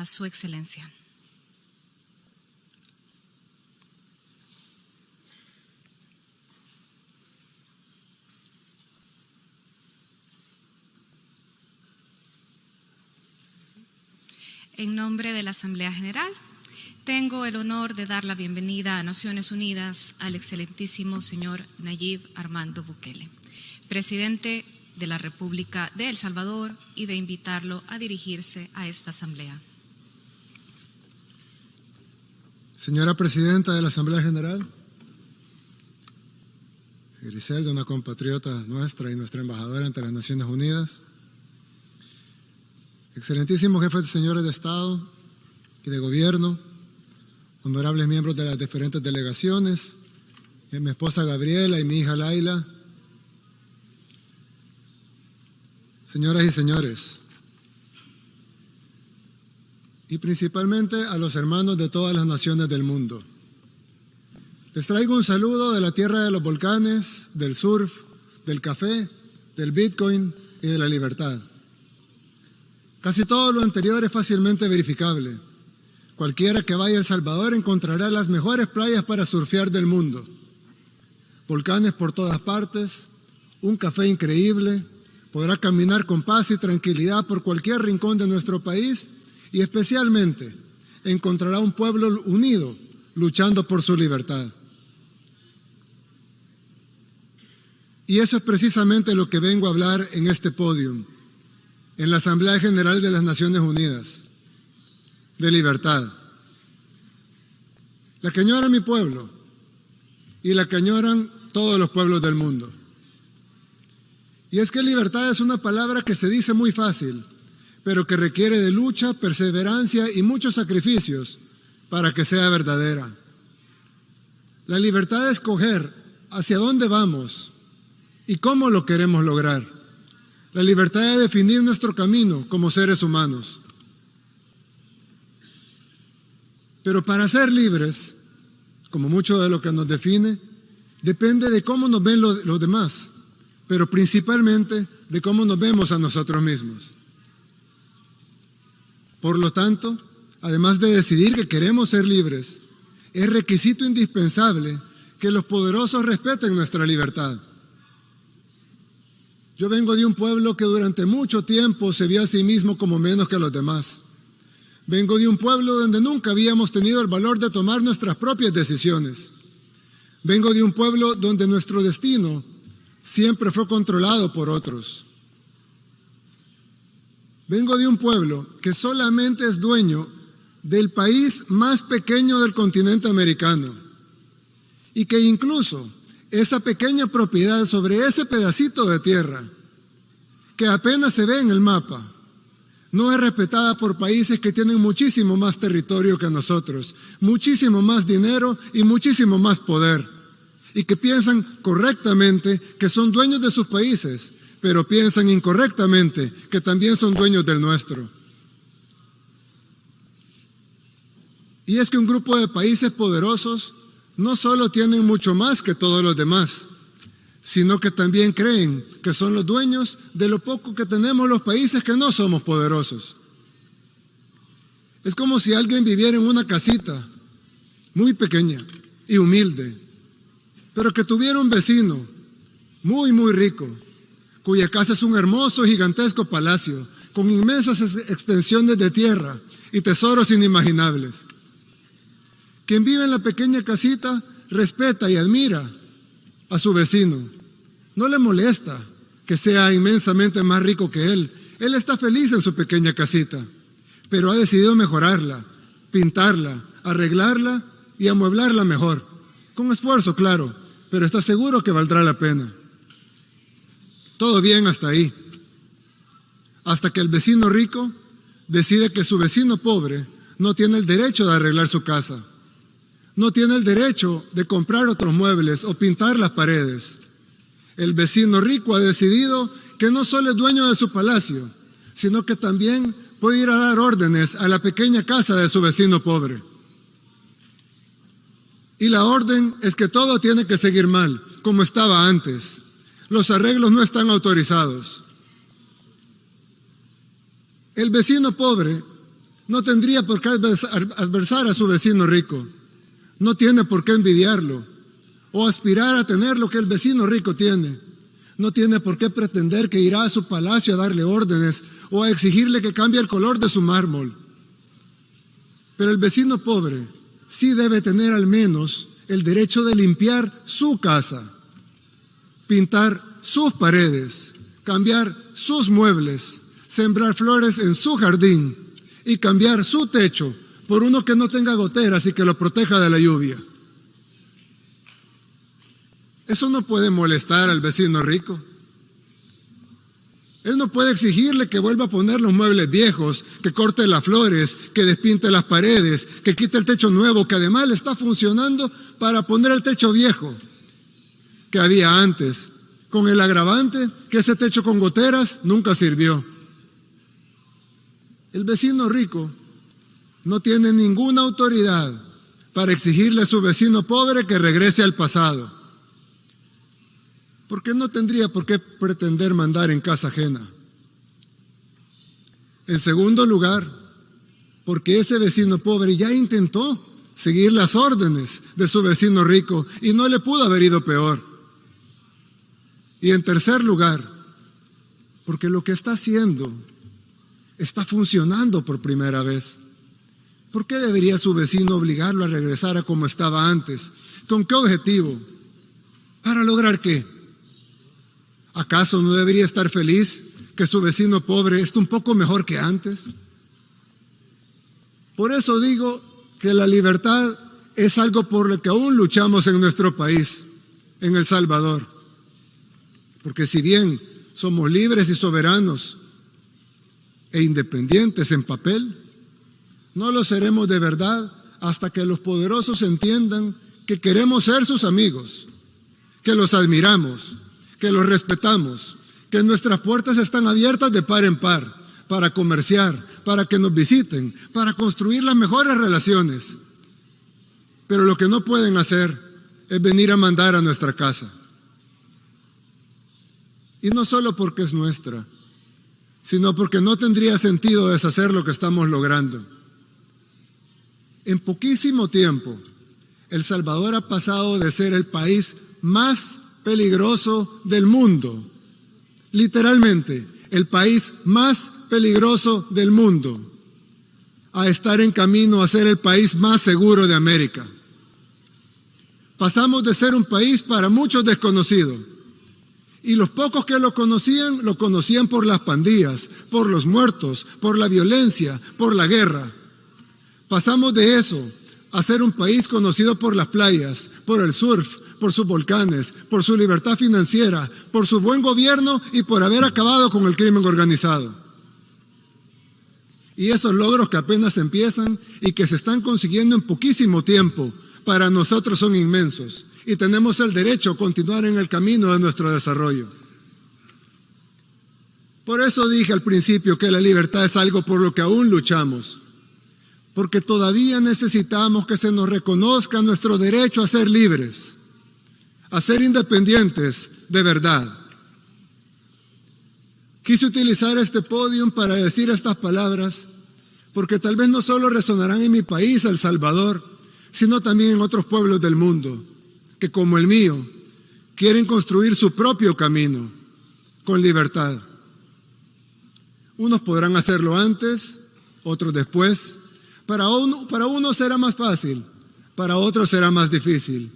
a Su Excelencia. En nombre de la Asamblea General, tengo el honor de dar la bienvenida a Naciones Unidas al excelentísimo señor Nayib Armando Bukele, presidente de la República de El Salvador, y de invitarlo a dirigirse a esta Asamblea. Señora Presidenta de la Asamblea General, Griselda, una compatriota nuestra y nuestra embajadora ante las Naciones Unidas, excelentísimos jefes de señores de Estado y de Gobierno, honorables miembros de las diferentes delegaciones, mi esposa Gabriela y mi hija Laila, señoras y señores, y principalmente a los hermanos de todas las naciones del mundo. Les traigo un saludo de la tierra de los volcanes, del surf, del café, del Bitcoin y de la libertad. Casi todo lo anterior es fácilmente verificable. Cualquiera que vaya a El Salvador encontrará las mejores playas para surfear del mundo. Volcanes por todas partes, un café increíble, podrá caminar con paz y tranquilidad por cualquier rincón de nuestro país y especialmente encontrará un pueblo unido luchando por su libertad. Y eso es precisamente lo que vengo a hablar en este podio, en la Asamblea General de las Naciones Unidas, de libertad. La que añora mi pueblo y la que añoran todos los pueblos del mundo. Y es que libertad es una palabra que se dice muy fácil, pero que requiere de lucha, perseverancia y muchos sacrificios para que sea verdadera. La libertad de escoger hacia dónde vamos y cómo lo queremos lograr. La libertad de definir nuestro camino como seres humanos. Pero para ser libres, como mucho de lo que nos define, depende de cómo nos ven los demás, pero principalmente de cómo nos vemos a nosotros mismos. Por lo tanto, además de decidir que queremos ser libres, es requisito indispensable que los poderosos respeten nuestra libertad. Yo vengo de un pueblo que durante mucho tiempo se vio a sí mismo como menos que los demás. Vengo de un pueblo donde nunca habíamos tenido el valor de tomar nuestras propias decisiones. Vengo de un pueblo donde nuestro destino siempre fue controlado por otros. Vengo de un pueblo que solamente es dueño del país más pequeño del continente americano y que incluso esa pequeña propiedad sobre ese pedacito de tierra, que apenas se ve en el mapa, no es respetada por países que tienen muchísimo más territorio que nosotros, muchísimo más dinero y muchísimo más poder, y que piensan correctamente que son dueños de sus países, pero piensan incorrectamente que también son dueños del nuestro. Y es que un grupo de países poderosos no solo tienen mucho más que todos los demás, sino que también creen que son los dueños de lo poco que tenemos los países que no somos poderosos. Es como si alguien viviera en una casita muy pequeña y humilde, pero que tuviera un vecino muy, muy rico, cuya casa es un hermoso, gigantesco palacio, con inmensas extensiones de tierra y tesoros inimaginables. Quien vive en la pequeña casita respeta y admira a su vecino. No le molesta que sea inmensamente más rico que él. Él está feliz en su pequeña casita, pero ha decidido mejorarla, pintarla, arreglarla y amueblarla mejor. Con esfuerzo, claro, pero está seguro que valdrá la pena. Todo bien hasta ahí. Hasta que el vecino rico decide que su vecino pobre no tiene el derecho de arreglar su casa. No tiene el derecho de comprar otros muebles o pintar las paredes. El vecino rico ha decidido que no solo es dueño de su palacio, sino que también puede ir a dar órdenes a la pequeña casa de su vecino pobre. Y la orden es que todo tiene que seguir mal, como estaba antes. Los arreglos no están autorizados. El vecino pobre No tendría por qué adversar a su vecino rico. No tiene por qué envidiarlo o aspirar a tener lo que el vecino rico tiene. No tiene por qué pretender que irá a su palacio a darle órdenes o a exigirle que cambie el color de su mármol. Pero el vecino pobre sí debe tener al menos el derecho de limpiar su casa, pintar sus paredes, cambiar sus muebles, sembrar flores en su jardín y cambiar su techo por uno que no tenga goteras y que lo proteja de la lluvia. Eso no puede molestar al vecino rico. Él no puede exigirle que vuelva a poner los muebles viejos, que corte las flores, que despinte las paredes, que quite el techo nuevo, que además le está funcionando para poner el techo viejo que había antes, con el agravante que ese techo con goteras nunca sirvió. El vecino rico no tiene ninguna autoridad para exigirle a su vecino pobre que regrese al pasado, porque no tendría por qué pretender mandar en casa ajena. En segundo lugar, porque ese vecino pobre ya intentó seguir las órdenes de su vecino rico y no le pudo haber ido peor. Y en tercer lugar, porque lo que está haciendo está funcionando por primera vez. ¿Por qué debería su vecino obligarlo a regresar a como estaba antes? ¿Con qué objetivo? ¿Para lograr qué? ¿Acaso no debería estar feliz que su vecino pobre esté un poco mejor que antes? Por eso digo que la libertad es algo por lo que aún luchamos en nuestro país, en El Salvador. Porque si bien somos libres y soberanos e independientes en papel, no lo seremos de verdad hasta que los poderosos entiendan que queremos ser sus amigos, que los admiramos, que los respetamos, que nuestras puertas están abiertas de par en par para comerciar, para que nos visiten, para construir las mejores relaciones. Pero lo que no pueden hacer es venir a mandar a nuestra casa. Y no solo porque es nuestra, sino porque no tendría sentido deshacer lo que estamos logrando. En poquísimo tiempo, El Salvador ha pasado de ser el país más peligroso del mundo, literalmente, el país más peligroso del mundo, a estar en camino a ser el país más seguro de América. Pasamos de ser un país para muchos desconocido, y los pocos que lo conocían por las pandillas, por los muertos, por la violencia, por la guerra. Pasamos de eso a ser un país conocido por las playas, por el surf, por sus volcanes, por su libertad financiera, por su buen gobierno y por haber acabado con el crimen organizado. Y esos logros que apenas empiezan y que se están consiguiendo en poquísimo tiempo, para nosotros son inmensos y tenemos el derecho a continuar en el camino de nuestro desarrollo. Por eso dije al principio que la libertad es algo por lo que aún luchamos, porque todavía necesitamos que se nos reconozca nuestro derecho a ser libres, a ser independientes de verdad. Quise utilizar este podio para decir estas palabras, porque tal vez no solo resonarán en mi país, El Salvador, sino también en otros pueblos del mundo, que como el mío, quieren construir su propio camino, con libertad. Unos podrán hacerlo antes, otros después. Para unos será más fácil, para otros será más difícil.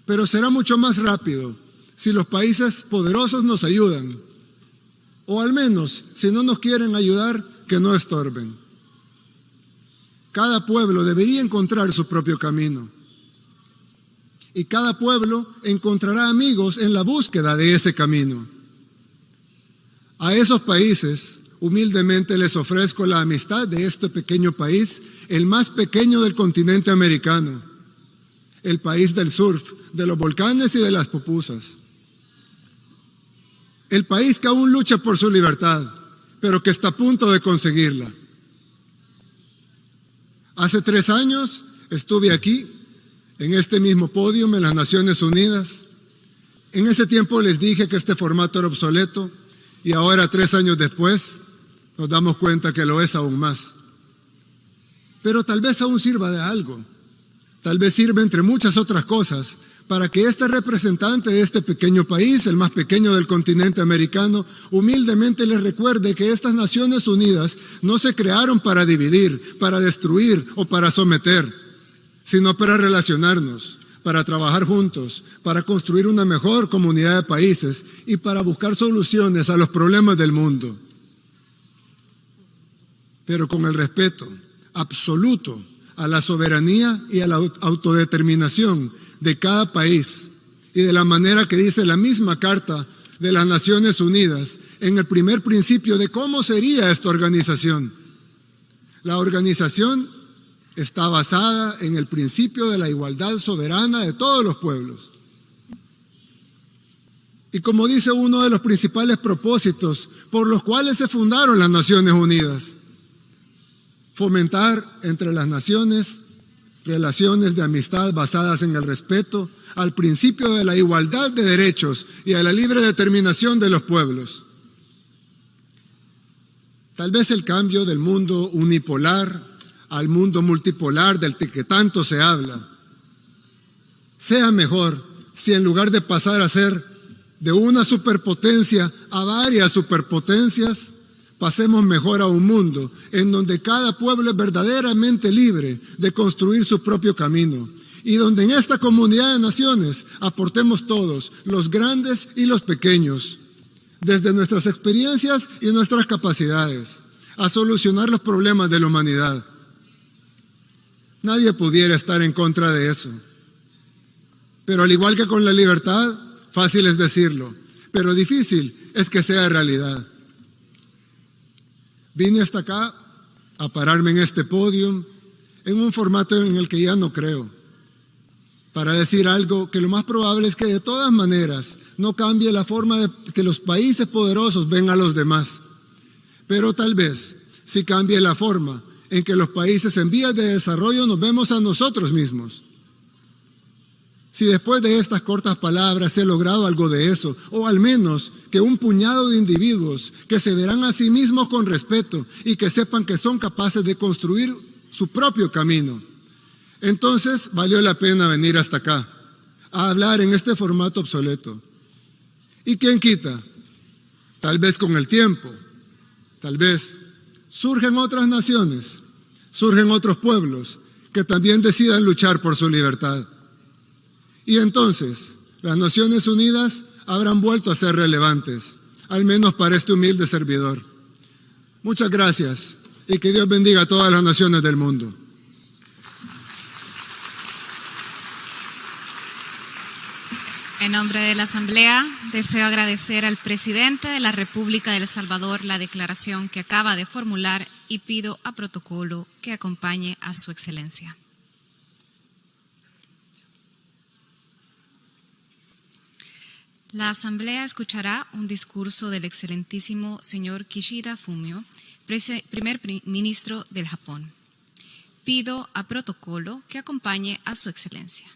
Pero será mucho más rápido si los países poderosos nos ayudan, o al menos, si no nos quieren ayudar, que no estorben. Cada pueblo debería encontrar su propio camino, y cada pueblo encontrará amigos en la búsqueda de ese camino. A esos países, humildemente les ofrezco la amistad de este pequeño país, el más pequeño del continente americano, el país del surf, de los volcanes y de las pupusas. El país que aún lucha por su libertad, pero que está a punto de conseguirla. Hace 3 años estuve aquí, en este mismo podio en las Naciones Unidas. En ese tiempo les dije que este formato era obsoleto y ahora, 3 años después, nos damos cuenta que lo es aún más. pero tal vez aún sirva de algo. Tal vez sirve, entre muchas otras cosas, para que este representante de este pequeño país, el más pequeño del continente americano, humildemente les recuerde que estas Naciones Unidas no se crearon para dividir, para destruir o para someter, sino para relacionarnos, para trabajar juntos, para construir una mejor comunidad de países y para buscar soluciones a los problemas del mundo. Pero con el respeto absoluto a la soberanía y a la autodeterminación de cada país y de la manera que dice la misma Carta de las Naciones Unidas en el primer principio de cómo sería esta organización. La organización está basada en el principio de la igualdad soberana de todos los pueblos. Y como dice uno de los principales propósitos por los cuales se fundaron las Naciones Unidas, fomentar entre las naciones relaciones de amistad basadas en el respeto al principio de la igualdad de derechos y a la libre determinación de los pueblos. Tal vez el cambio del mundo unipolar al mundo multipolar del que tanto se habla sea mejor si en lugar de pasar a ser de una superpotencia a varias superpotencias, pasemos mejor a un mundo en donde cada pueblo es verdaderamente libre de construir su propio camino y donde en esta comunidad de naciones aportemos todos, los grandes y los pequeños, desde nuestras experiencias y nuestras capacidades, a solucionar los problemas de la humanidad. Nadie pudiera estar en contra de eso. Pero al igual que con la libertad, fácil es decirlo, pero difícil es que sea realidad. Vine hasta acá a pararme en este podio, en un formato en el que ya no creo, para decir algo que lo más probable es que de todas maneras no cambie la forma de que los países poderosos ven a los demás, pero tal vez sí cambie la forma en que los países en vías de desarrollo nos vemos a nosotros mismos. Si después de estas cortas palabras se ha logrado algo de eso, o al menos que un puñado de individuos que se verán a sí mismos con respeto y que sepan que son capaces de construir su propio camino, entonces valió la pena venir hasta acá, a hablar en este formato obsoleto. ¿Y quién quita? Tal vez con el tiempo, tal vez surgen otras naciones, surgen otros pueblos que también decidan luchar por su libertad. Y entonces, las Naciones Unidas habrán vuelto a ser relevantes, al menos para este humilde servidor. Muchas gracias y que Dios bendiga a todas las naciones del mundo. En nombre de la Asamblea, deseo agradecer al presidente de la República de El Salvador la declaración que acaba de formular y pido a protocolo que acompañe a su excelencia. La Asamblea escuchará un discurso del excelentísimo señor Kishida Fumio, primer ministro del Japón. Pido a protocolo que acompañe a su excelencia.